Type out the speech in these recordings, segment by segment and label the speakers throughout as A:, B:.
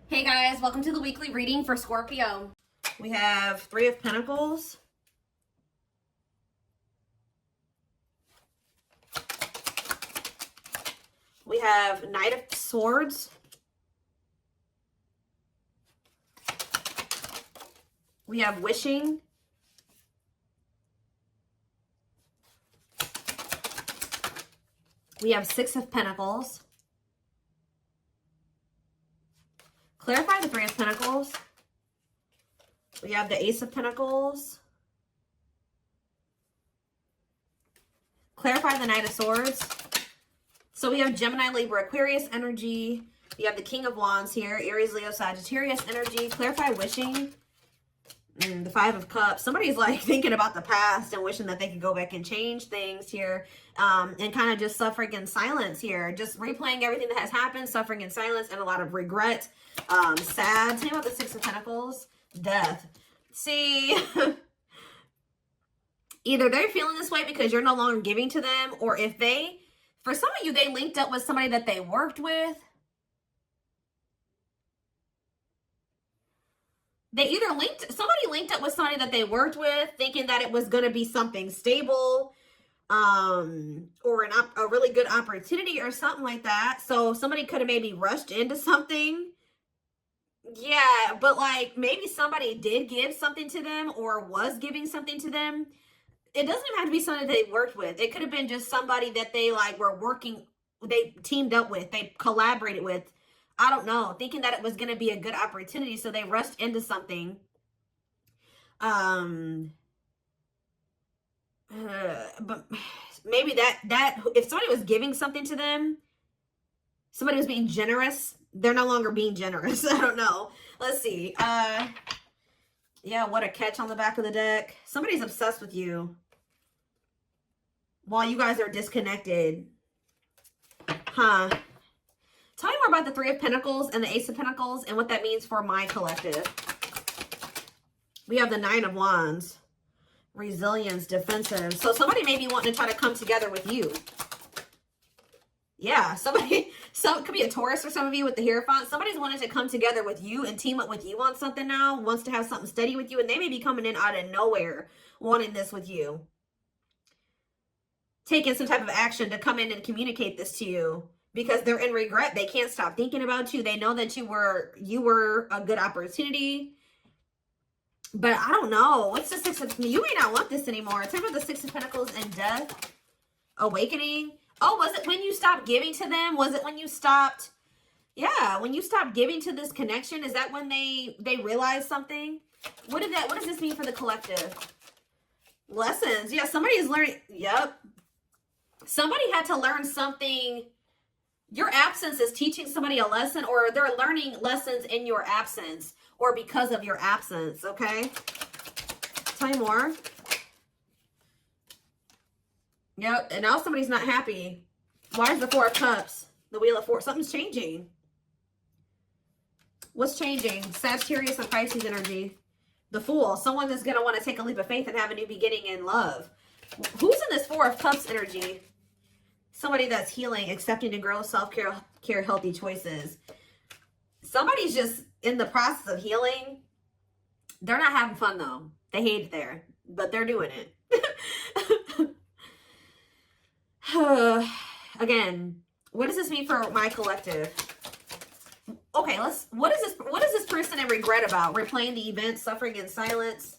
A: Hey guys, welcome to the weekly reading for Scorpio.
B: We have Three of Pentacles. We have Knight of Swords. We have Wishing. We have Six of Pentacles. Clarify the Three of Pentacles. We have the Ace of Pentacles. Clarify the Knight of Swords. So we have Gemini, Libra, Aquarius energy. We have the King of Wands here. Aries, Leo, Sagittarius energy. Clarify Wishing. The Five of Cups. Somebody's like thinking about the past and wishing that they could go back and change things here. And kind of just suffering in silence here. Just replaying everything that has happened. Suffering in silence and a lot of regret. Sad. Tell me about the Six of Pentacles. Death. See, either they're feeling this way because you're no longer giving to them, or if they, for some of you, they linked up with somebody that they worked with. They either somebody linked up with somebody that they worked with thinking that it was going to be something stable, or a really good opportunity or something like that. So somebody could have maybe rushed into something. Yeah, but like maybe somebody did give something to them or was giving something to them. It doesn't even have to be somebody they worked with. It could have been just somebody that they like were working, they teamed up with, they collaborated with. I don't know, thinking that it was going to be a good opportunity, so they rushed into something. But maybe that if somebody was giving something to them, somebody was being generous, they're no longer being generous. I don't know. Let's see. Yeah, what a catch on the back of the deck. Somebody's obsessed with you while you guys are disconnected. Huh. Tell me more about the Three of Pentacles and the Ace of Pentacles and what that means for my collective. We have the Nine of Wands. Resilience, defensive. So somebody may be wanting to try to come together with you. Yeah, it could be a Taurus for some of you with the Hierophant. Somebody's wanting to come together with you and team up with you on something now, wants to have something steady with you, and they may be coming in out of nowhere wanting this with you. Taking some type of action to come in and communicate this to you because they're in regret. They can't stop thinking about you. They know that you were a good opportunity. But I don't know. What's the Six of... You may not want this anymore. Tell me about the Six of Pentacles and Death. Awakening. Oh, was it when you stopped giving to them? Was it when you stopped? Yeah, when you stopped giving to this connection, is that when they realized something? What does this mean for the collective? Lessons. Yeah, somebody is learning. Yep. Somebody had to learn something. Your absence is teaching somebody a lesson, or they're learning lessons in your absence or because of your absence, okay? Tell me more. Yep, and now somebody's not happy. Why is the Four of Cups? The Wheel of Fortune. Something's changing. What's changing? Sagittarius and Pisces energy. The Fool. Someone that's going to want to take a leap of faith and have a new beginning in love. Who's in this Four of Cups energy? Somebody that's healing, accepting to grow, self-care, healthy choices. Somebody's just in the process of healing. They're not having fun, though. They hate it there, but they're doing it. Again, what does this mean for my collective? Okay, what is this person in regret about? Replaying the event, suffering in silence.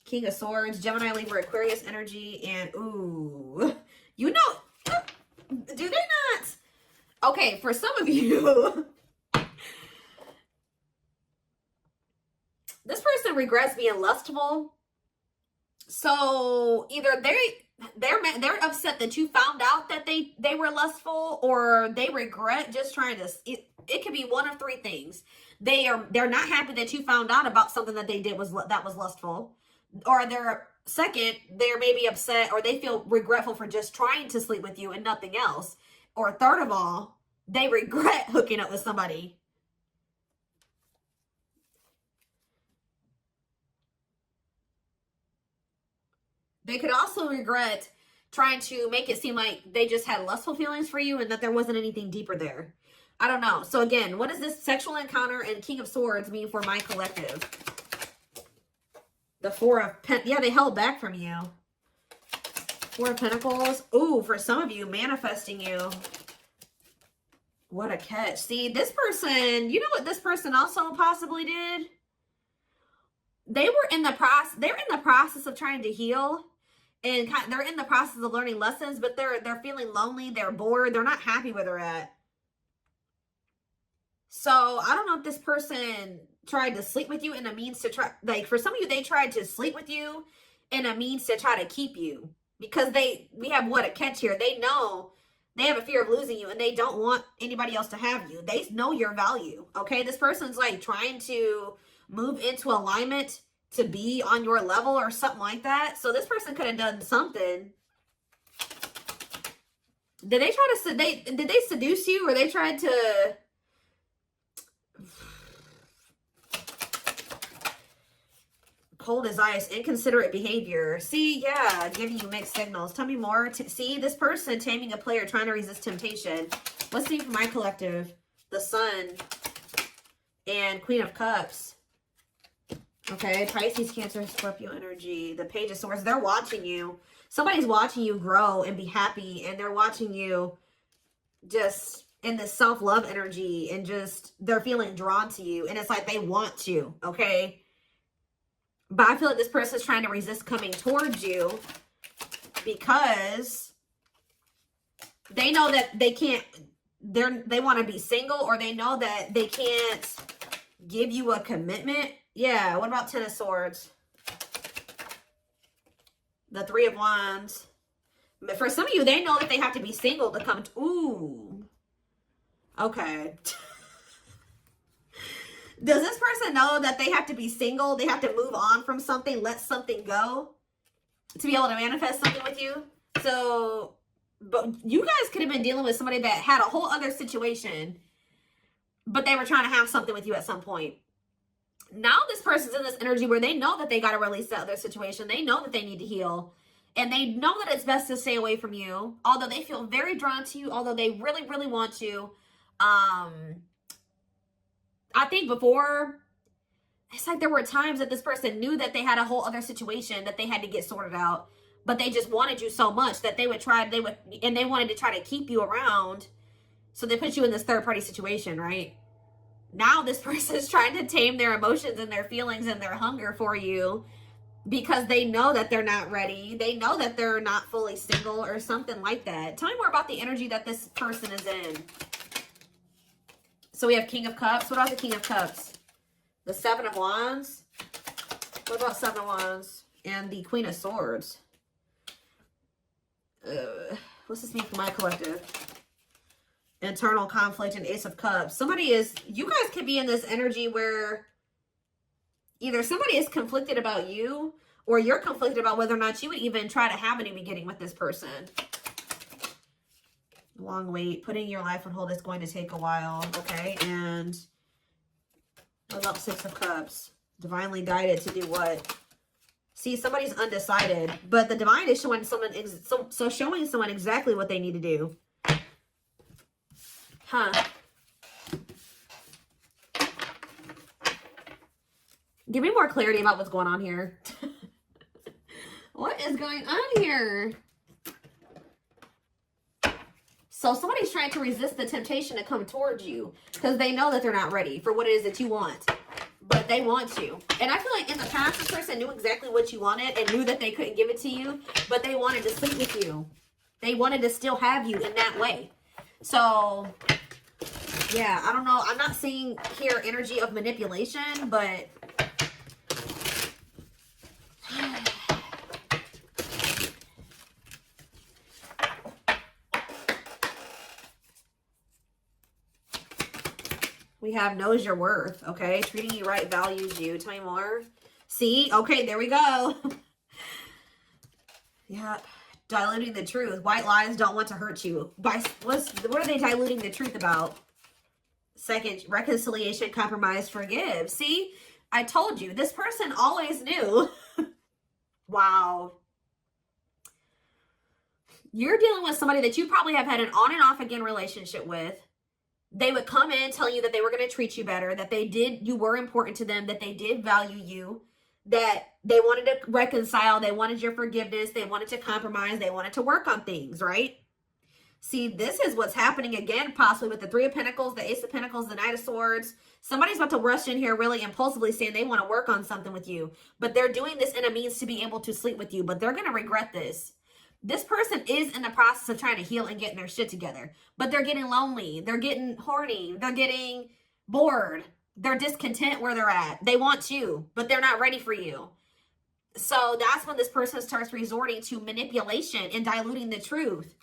B: King of Swords, Gemini, Libra, Aquarius energy, and ooh, you know, do they not? Okay, for some of you, this person regrets being lustful. So either they're upset that you found out that they were lustful, or they regret just trying to. It could be one of three things. They're not happy that you found out about something that they did that was lustful, or they're maybe upset, or they feel regretful for just trying to sleep with you and nothing else, or third of all, they regret hooking up with somebody. They could also regret trying to make it seem like they just had lustful feelings for you and that there wasn't anything deeper there. I don't know. So again, what does this sexual encounter and King of Swords mean for my collective? The Four of Pentacles. Yeah, they held back from you. Four of Pentacles. Ooh, for some of you, manifesting you. What a catch. See, this person, you know what this person also possibly did? They're in the process of trying to heal. And they're in the process of learning lessons, but they're feeling lonely, they're bored, they're not happy where they're at. So I don't know if this person tried to sleep with you in a means to try, like for some of you, they tried to sleep with you in a means to try to keep you. Because we have what a catch here. They know they have a fear of losing you and they don't want anybody else to have you. They know your value, okay? This person's like trying to move into alignment to be on your level or something like that. So this person could have done something. Did they try to, did they seduce you, or they tried to, cold as ice, inconsiderate behavior. See, yeah, giving you mixed signals. Tell me more. See, this person taming a player, trying to resist temptation. Let's see for my collective. The Sun and Queen of Cups. Okay, Pisces, Cancer, Scorpio energy. The Page of Swords. They're watching you. Somebody's watching you grow and be happy, and they're watching you just in this self-love energy, and just they're feeling drawn to you, and it's like they want you, okay? But I feel like this person is trying to resist coming towards you because they know that they can't, they want to be single, or they know that they can't give you a commitment. Yeah, what about Ten of Swords? The Three of Wands. But for some of you, they know that they have to be single to come to, ooh. Okay. Does this person know that they have to be single? They have to move on from something, let something go to be able to manifest something with you? So, but you guys could have been dealing with somebody that had a whole other situation, but they were trying to have something with you at some point. Now this person's in this energy where they know that they got to release that other situation. They know that they need to heal. And they know that it's best to stay away from you. Although they feel very drawn to you. Although they really, really want to. I think before, it's like there were times that this person knew that they had a whole other situation that they had to get sorted out. But they just wanted you so much that they wanted to try to keep you around. So they put you in this third party situation, right? Now this person is trying to tame their emotions and their feelings and their hunger for you because they know that they're not ready. They know that they're not fully single or something like that. Tell me more about the energy that this person is in. So we have King of Cups. What about the King of Cups? The Seven of Wands. What about Seven of Wands? And the Queen of Swords. What's this mean for my collective? Internal conflict and Ace of Cups. You guys could be in this energy where either somebody is conflicted about you, or you're conflicted about whether or not you would even try to have any beginning with this person. Long wait. Putting your life on hold is going to take a while. Okay. And what about Six of Cups? Divinely guided to do what? See, somebody's undecided, but the divine is showing someone, showing someone exactly what they need to do. Huh. Give me more clarity about what's going on here. What is going on here? So somebody's trying to resist the temptation to come towards you because they know that they're not ready for what it is that you want. But they want you. And I feel like in the past, this person knew exactly what you wanted and knew that they couldn't give it to you, but they wanted to sleep with you. They wanted to still have you in that way. So, yeah, I don't know. I'm not seeing here energy of manipulation, but we have knows your worth, okay? Treating you right, values you. Tell me more. See? Okay, there we go. Yeah. Diluting the truth. White lies don't want to hurt you. What are they diluting the truth about? Second, reconciliation, compromise, forgive. See? I told you. This person always knew. Wow. You're dealing with somebody that you probably have had an on and off again relationship with. They would come in telling you that they were going to treat you better, that you were important to them, that they did value you, that they wanted to reconcile, they wanted your forgiveness, they wanted to compromise, they wanted to work on things, right? See, this is what's happening again, possibly with the Three of Pentacles, the Ace of Pentacles, the Knight of Swords. Somebody's about to rush in here really impulsively saying they want to work on something with you, but they're doing this in a means to be able to sleep with you, but they're going to regret this. This person is in the process of trying to heal and getting their shit together, but they're getting lonely. They're getting horny. They're getting bored. They're discontent where they're at. They want you, but they're not ready for you. So that's when this person starts resorting to manipulation and diluting the truth.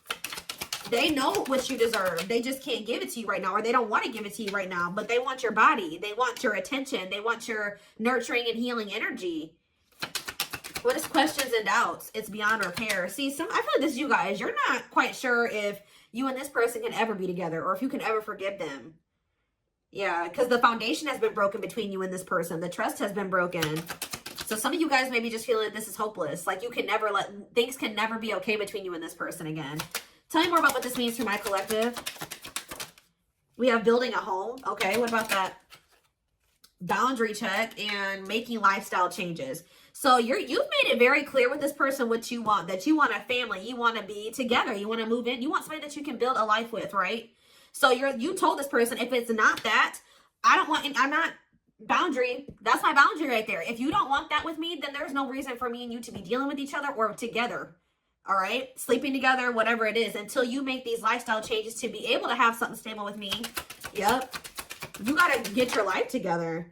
B: They know what you deserve. They just can't give it to you right now, or they don't want to give it to you right now, but they want your body. They want your attention. They want your nurturing and healing energy. What is questions and doubts? It's beyond repair. See, I feel like this is you guys. You're not quite sure if you and this person can ever be together, or if you can ever forgive them. Yeah, because the foundation has been broken between you and this person. The trust has been broken. So some of you guys maybe just feeling like this is hopeless. Like you can never things can never be okay between you and this person again. Tell me more about what this means for my collective. We have building a home. Okay, what about that? Boundary check and making lifestyle changes. So you've made it very clear with this person what you want. That you want a family. You want to be together. You want to move in. You want somebody that you can build a life with, right? So you told this person, if it's not that, I'm not boundary. That's my boundary right there. If you don't want that with me, then there's no reason for me and you to be dealing with each other or together. All right? Sleeping together, whatever it is, until you make these lifestyle changes to be able to have something stable with me. Yep. You got to get your life together.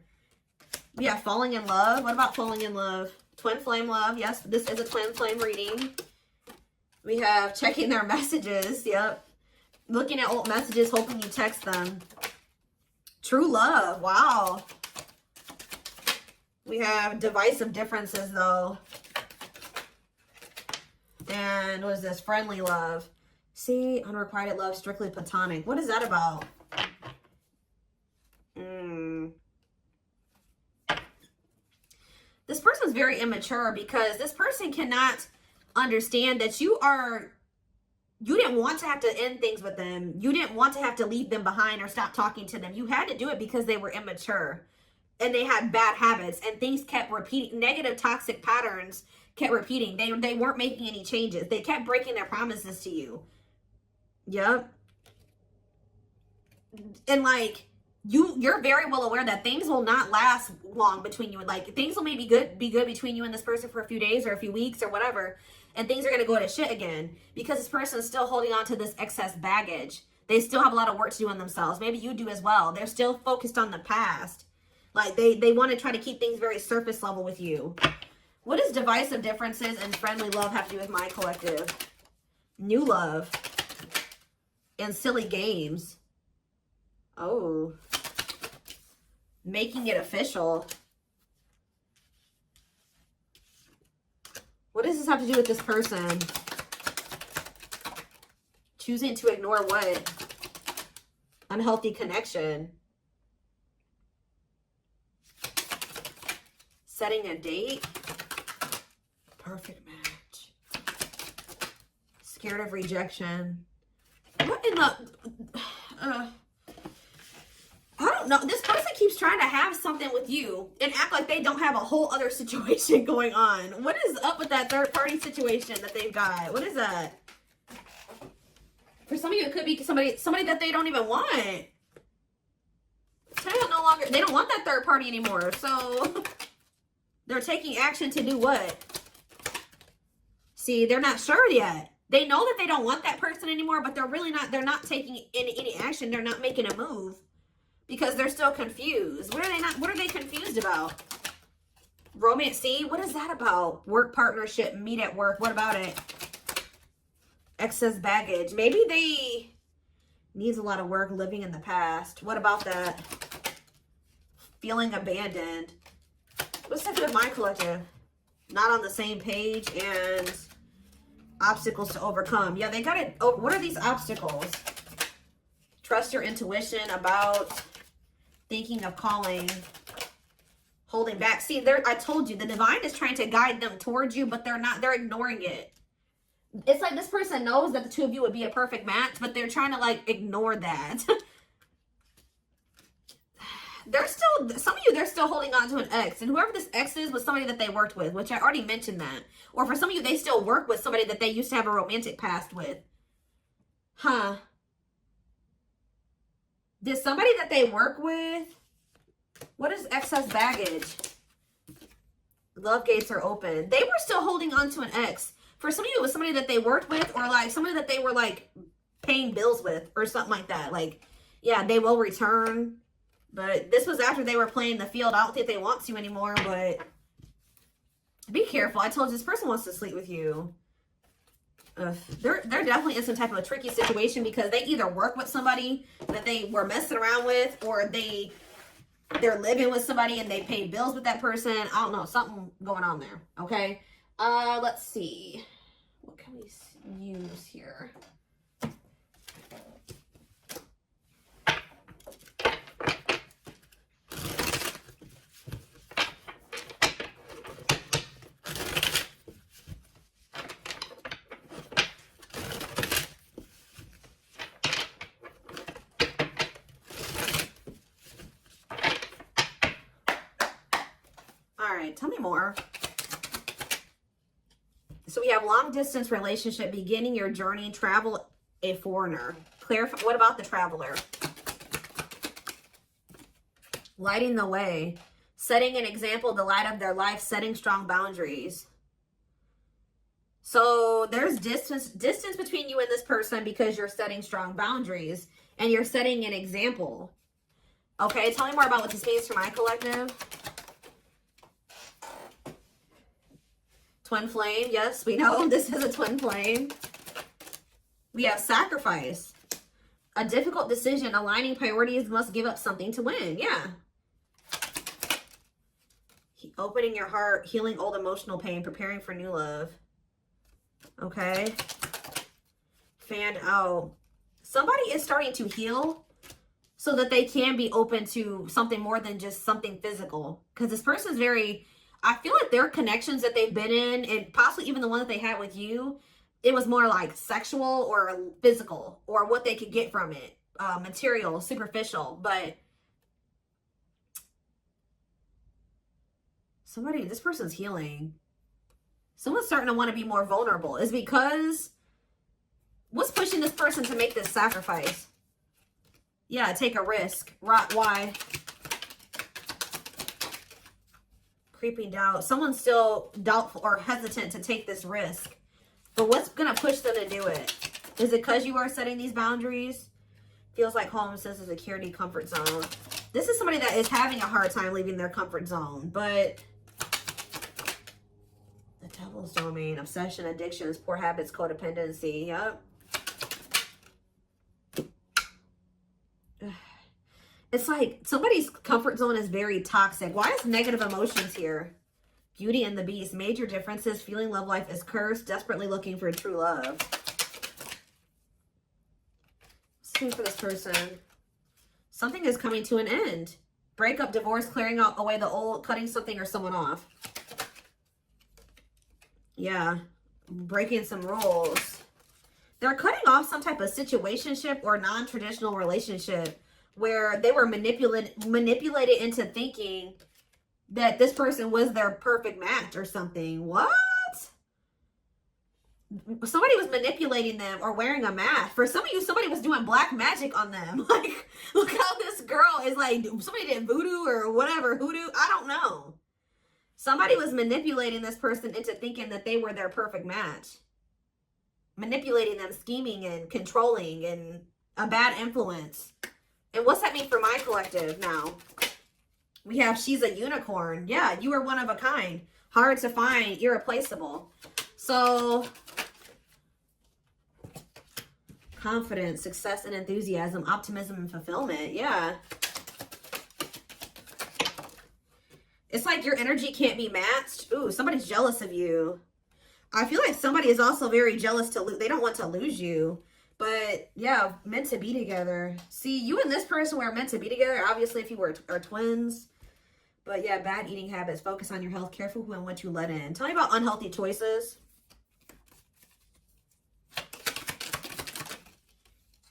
B: Yeah, falling in love. What about falling in love? Twin flame love. Yes, this is a twin flame reading. We have checking their messages. Yep. Looking at old messages, hoping you text them. True love. Wow. We have divisive differences, though. And what is this? Friendly love. See, unrequited love, strictly platonic. What is that about? This person's very immature because this person cannot understand that you didn't want to have to end things with them. You didn't want to have to leave them behind or stop talking to them. You had to do it because they were immature and they had bad habits and things kept repeating. Negative toxic patterns kept repeating. They weren't making any changes. They kept breaking their promises to you. Yep. And like, you're very well aware that things will not last long between you. Like things will maybe be good between you and this person for a few days or a few weeks or whatever. And things are going to go to shit again because this person is still holding on to this excess baggage. They still have a lot of work to do on themselves. Maybe you do as well. They're still focused on the past. Like they want to try to keep things very surface level with you. What does divisive differences and friendly love have to do with my collective? New love and silly games. Oh. Making it official. What does this have to do with this person? Choosing to ignore what? Unhealthy connection. Setting a date. Perfect match. Scared of rejection. What in the... I don't know. This person keeps trying to have something with you and act like they don't have a whole other situation going on. What is up with that third party situation that they've got? What is that? For some of you, it could be somebody that they don't even want. They don't want that third party anymore. So they're taking action to do what? See, they're not sure yet. They know that they don't want that person anymore, but they're not taking any action. They're not making a move. Because they're still confused. What are they confused about? Romance, see? What is that about? Work partnership, meet at work. What about it? Excess baggage. Maybe they needs a lot of work living in the past. What about that? Feeling abandoned. What's that with my collective? Not on the same page and obstacles to overcome. Yeah, they got it. Oh, what are these obstacles? Trust your intuition about... Thinking of calling, holding back. See, I told you, the divine is trying to guide them towards you, but they're ignoring it. It's like this person knows that the two of you would be a perfect match, but they're trying to like ignore that. there's still, some of you, they're still holding on to an ex. And whoever this ex is was somebody that they worked with, which I already mentioned that. Or for some of you, they still work with somebody that they used to have a romantic past with. Huh. Did somebody that they work with, what is excess baggage? Love gates are open. They were still holding on to an ex. For some of you, it was somebody that they worked with, or like somebody that they were like paying bills with or something like that. Like, yeah, they will return. But this was after they were playing the field. I don't think they want to anymore, but be careful. I told you, this person wants to sleep with you. They're definitely in some type of a tricky situation because they either work with somebody that they were messing around with, or they're living with somebody and they pay bills with that person. I don't know, something going on there. Okay. Let's see. What can we use here? All right, tell me more. So we have long distance relationship, beginning your journey, travel, a foreigner. Clarify, what about the traveler? Lighting the way, setting an example, the light of their life, setting strong boundaries. So there's distance between you and this person because you're setting strong boundaries and you're setting an example. Okay, tell me more about what this means for my collective. Twin flame, yes, we know this is a twin flame. We have sacrifice. A difficult decision, aligning priorities, must give up something to win. Yeah. Opening your heart, healing old emotional pain, preparing for new love. Okay. Fan out. Somebody is starting to heal so that they can be open to something more than just something physical. Because this person's very... I feel like their connections that they've been in, and possibly even the one that they had with you, it was more like sexual or physical, or what they could get from it. Material, superficial. But this person's healing. Someone's starting to want to be more vulnerable. Is because, what's pushing this person to make this sacrifice? Yeah, take a risk. Why? Creeping doubt. Someone's still doubtful or hesitant to take this risk. But what's going to push them to do it? Is it because you are setting these boundaries? Feels like home, sense of security, comfort zone. This is somebody that is having a hard time leaving their comfort zone. But the devil's domain, obsession, addictions, poor habits, codependency. Yep. It's like somebody's comfort zone is very toxic. Why is negative emotions here? Beauty and the Beast. Major differences. Feeling love life is cursed. Desperately looking for true love. What's for this person? Something is coming to an end. Breakup, divorce, clearing out away the old, cutting something or someone off. Yeah. Breaking some rules. They're cutting off some type of situationship or non-traditional relationship where they were manipulated into thinking that this person was their perfect match or something. What? Somebody was manipulating them or wearing a mask. For some of you, somebody was doing black magic on them. Like, look how this girl is like, somebody did voodoo or whatever, hoodoo. I don't know. Somebody was manipulating this person into thinking that they were their perfect match. Manipulating them, scheming and controlling and a bad influence. And what's that mean for my collective now? We have she's a unicorn. Yeah, you are one of a kind. Hard to find, irreplaceable. So, confidence, success and enthusiasm, optimism and fulfillment. Yeah. It's like your energy can't be matched. Ooh, somebody's jealous of you. I feel like somebody is also very jealous to lose. They don't want to lose you. But yeah, meant to be together. See, you and this person were meant to be together. Obviously, if you are twins. But yeah, bad eating habits. Focus on your health. Careful who and what you let in. Tell me about unhealthy choices.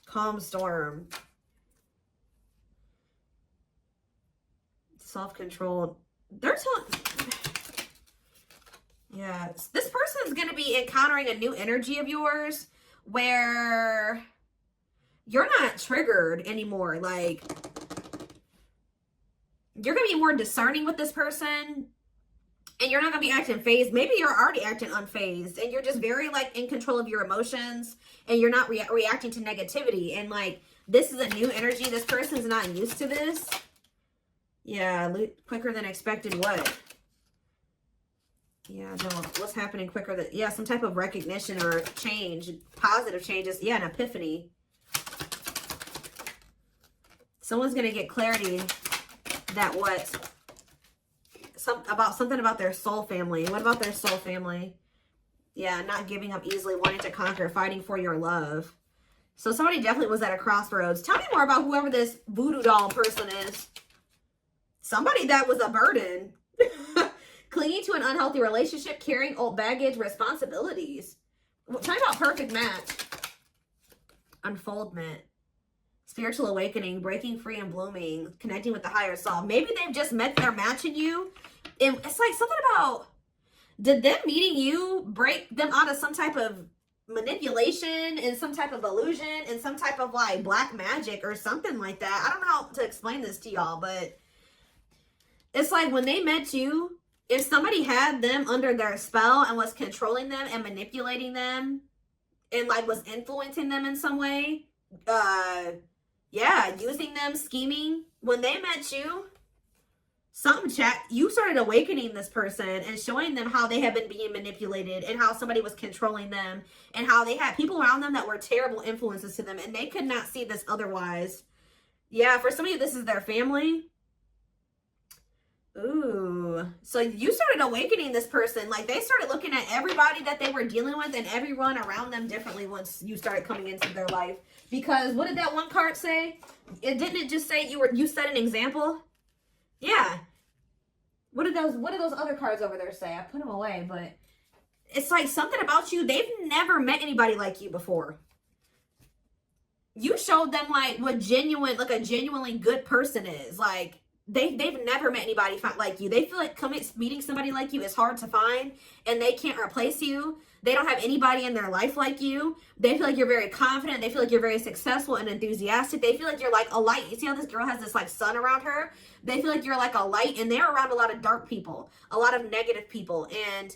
B: Calm storm. self-controlled. They're telling... Yeah, this person is going to be encountering a new energy of yours where you're not triggered anymore. Like, you're going to be more discerning with this person, and you're not going to be acting phased. Maybe you're already acting unfazed, and you're just very, like, in control of your emotions, and you're not reacting to negativity. And, like, this is a new energy. This person's not used to this. Yeah, quicker than expected what? Yeah, no, what's happening quicker than... Yeah, some type of recognition or change. Positive changes. Yeah, an epiphany. Someone's going to get clarity that what... something about their soul family. What about their soul family? Yeah, not giving up easily, wanting to conquer, fighting for your love. So somebody definitely was at a crossroads. Tell me more about whoever this voodoo doll person is. Somebody that was a burden. Clinging to an unhealthy relationship, carrying old baggage, responsibilities. Tell me about perfect match. Unfoldment. Spiritual awakening, breaking free and blooming, connecting with the higher self. Maybe they've just met their match in you. And it's like something about, did them meeting you break them out of some type of manipulation and some type of illusion and some type of like black magic or something like that? I don't know how to explain this to y'all, but it's like when they met you, if somebody had them under their spell and was controlling them and manipulating them and like was influencing them in some way, yeah, using them, scheming, when they met you, you started awakening this person and showing them how they had been being manipulated and how somebody was controlling them and how they had people around them that were terrible influences to them and they could not see this otherwise. Yeah, for some of you, this is their family. Ooh, so you started awakening this person. Like they started looking at everybody that they were dealing with and everyone around them differently once you started coming into their life. Because what did that one card say? Didn't it just say you set an example? Yeah. What did those other cards over there say? I put them away, but it's like something about you. They've never met anybody like you before. You showed them like what a genuinely good person is. Like they've never met anybody like you. They feel like meeting somebody like you is hard to find and they can't replace you. They don't have anybody in their life like you. They feel like you're very confident. They feel like you're very successful and enthusiastic. They feel like you're like a light. You see how this girl has this like sun around her? They feel like you're like a light and they're around a lot of dark people, a lot of negative people. And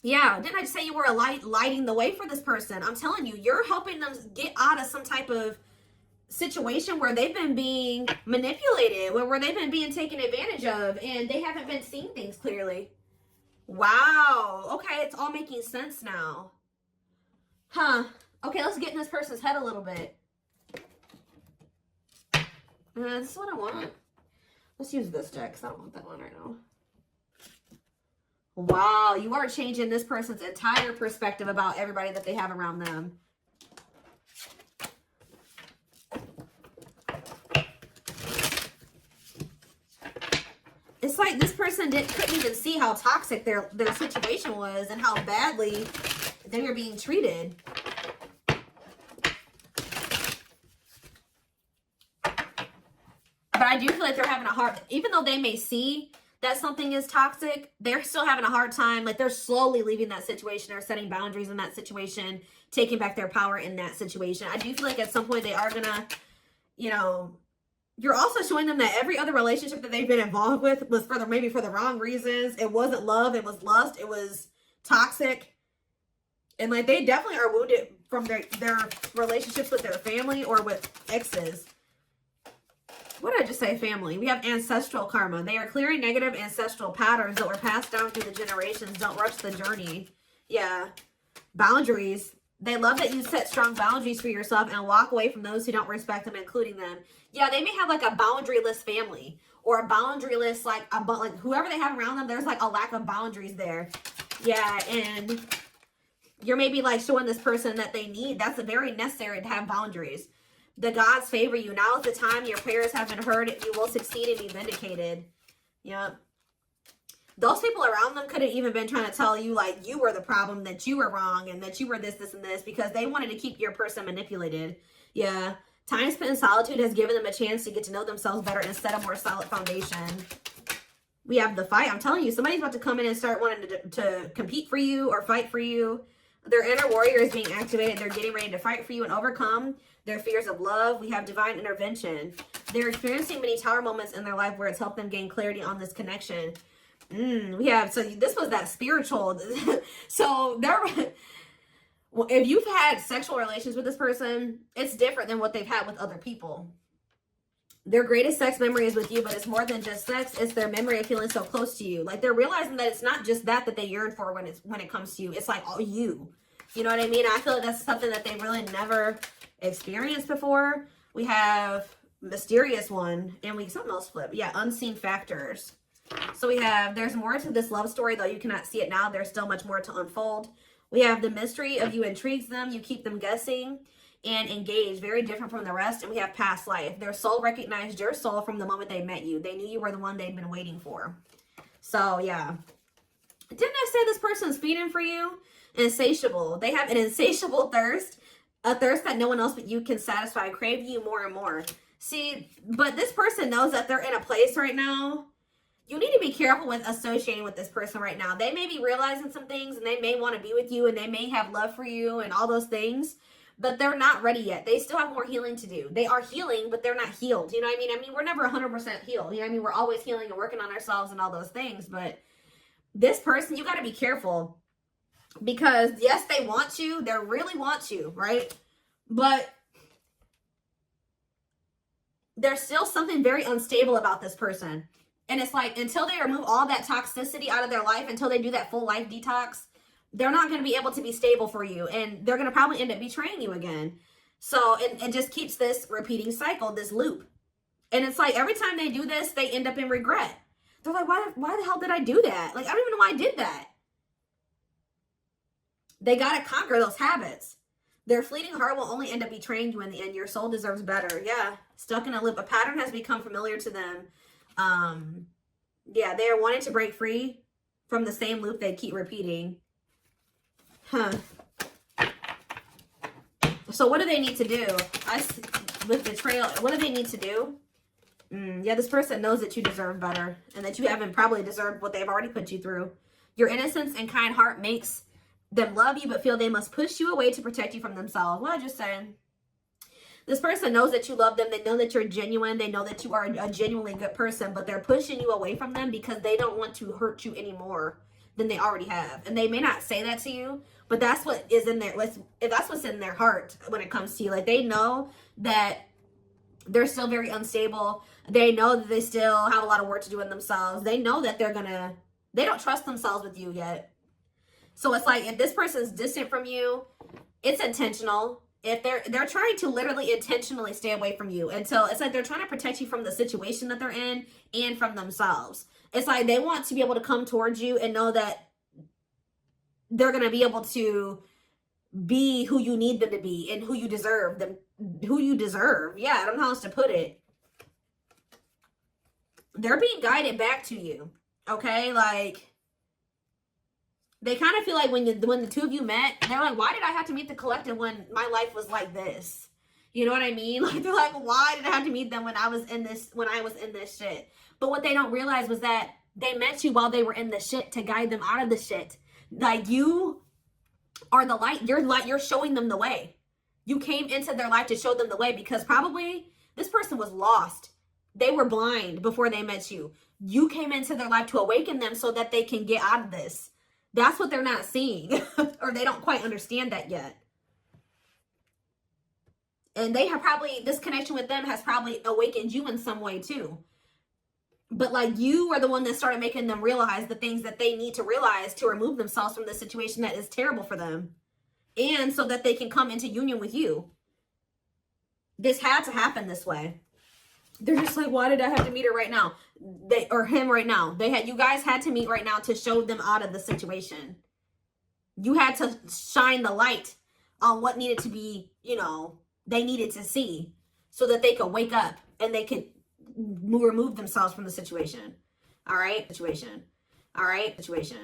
B: yeah, didn't I just say you were a light, lighting the way for this person? I'm telling you, you're helping them get out of some type of situation where they've been being manipulated, where they've been being taken advantage of and they haven't been seeing things clearly. Wow. Okay, it's all making sense now. Huh. Okay, let's get in this person's head a little bit. This is what I want. Let's use this deck because I don't want that one right now. Wow, you are changing this person's entire perspective about everybody that they have around them. It's like this person couldn't even see how toxic their situation was and how badly they were being treated. But I do feel like they're having a hard, even though they may see that something is toxic, they're still having a hard time. Like they're slowly leaving that situation or setting boundaries in that situation, taking back their power in that situation. I do feel like at some point they are gonna, you know, you're also showing them that every other relationship that they've been involved with was maybe for the wrong reasons. It wasn't love. It was lust. It was toxic. And like they definitely are wounded from their relationships with their family or with exes. What did I just say? Family. We have ancestral karma. They are clearing negative ancestral patterns that were passed down through the generations. Don't rush the journey. Yeah. Boundaries. They love that you set strong boundaries for yourself and walk away from those who don't respect them, including them. Yeah, they may have like a boundaryless family or a boundaryless, like whoever they have around them, there's like a lack of boundaries there. Yeah, and you're maybe like showing this person that they need. That's very necessary to have boundaries. The gods favor you. Now is the time your prayers have been heard. You will succeed and be vindicated. Yep. Those people around them could have even been trying to tell you like you were the problem, that you were wrong, and that you were this, and this, because they wanted to keep your person manipulated. Yeah. Time spent in solitude has given them a chance to get to know themselves better and set a more solid foundation. We have the fight. I'm telling you, somebody's about to come in and start wanting to compete for you or fight for you. Their inner warrior is being activated. They're getting ready to fight for you and overcome their fears of love. We have divine intervention. They're experiencing many tower moments in their life where it's helped them gain clarity on this connection. We have, so this was that spiritual. So they're... If you've had sexual relations with this person, it's different than what they've had with other people. Their greatest sex memory is with you, but it's more than just sex. It's their memory of feeling so close to you. Like, they're realizing that it's not just that they yearn for when it comes to you. It's like all you. You know what I mean? I feel like that's something that they really never experienced before. We have mysterious one, and something else flipped. Yeah, unseen factors. So we have, there's more to this love story, though you cannot see it now. There's still much more to unfold. We have the mystery of you intrigues them. You keep them guessing and engaged. Very different from the rest. And we have past life. Their soul recognized your soul from the moment they met you. They knew you were the one they'd been waiting for. So, yeah. Didn't I say this person's feeding for you? Insatiable. They have an insatiable thirst. A thirst that no one else but you can satisfy. Crave you more and more. See, but this person knows that they're in a place right now. You need to be careful with associating with this person right now. They may be realizing some things and they may want to be with you and they may have love for you and all those things, but they're not ready yet. They still have more healing to do. They are healing, but they're not healed. You know what I mean? I mean, we're never 100% healed. You know what I mean? We're always healing and working on ourselves and all those things, but this person, you got to be careful because yes, they want you. They really want you, right? But there's still something very unstable about this person. And it's like, until they remove all that toxicity out of their life, until they do that full life detox, they're not going to be able to be stable for you. And they're going to probably end up betraying you again. So it just keeps this repeating cycle, this loop. And it's like, every time they do this, they end up in regret. They're like, why the hell did I do that? Like, I don't even know why I did that. They got to conquer those habits. Their fleeting heart will only end up betraying you in the end. Your soul deserves better. Yeah. Stuck in a loop. A pattern has become familiar to them. Yeah, they are wanting to break free from the same loop they keep repeating. So what do they need to do? With betrayal, what do they need to do? Yeah, this person knows that you deserve better and that you haven't probably deserved what they've already put you through. Your innocence and kind heart makes them love you but feel they must push you away to protect you from themselves. What I just saying? This person knows that you love them. They know that you're genuine. They know that you are a genuinely good person, but they're pushing you away from them because they don't want to hurt you any more than they already have. And they may not say that to you, but that's what is in there. That's what's in their heart when it comes to you. Like, they know that they're still very unstable. They know that they still have a lot of work to do in themselves. They know that they don't trust themselves with you yet. So it's like, if this person's distant from you, it's intentional. If they're trying to literally intentionally stay away from you until it's like they're trying to protect you from the situation that they're in and from themselves. It's like they want to be able to come towards you and know that they're going to be able to be who you need them to be and who you deserve them, who you deserve. Yeah, I don't know how else to put it. They're being guided back to you. Okay, like, they kind of feel like when the two of you met, they're like, why did I have to meet the collective when my life was like this? You know what I mean? Like, they're like, why did I have to meet them when I was in this shit? But what they don't realize was that they met you while they were in the shit to guide them out of the shit. Like, you are the light. You're showing them the way. You came into their life to show them the way because probably this person was lost. They were blind before they met you. You came into their life to awaken them so that they can get out of this. That's what they're not seeing, or they don't quite understand that yet. And they have probably, this connection with them has probably awakened you in some way too. But like, you are the one that started making them realize the things that they need to realize to remove themselves from the situation that is terrible for them. And so that they can come into union with you. This had to happen this way. They're just like, why did I have to meet her right now? Or him right now. You guys had to meet right now to show them out of the situation. You had to shine the light on what needed to be, they needed to see so that they could wake up and they could remove themselves from the situation. All right? Situation.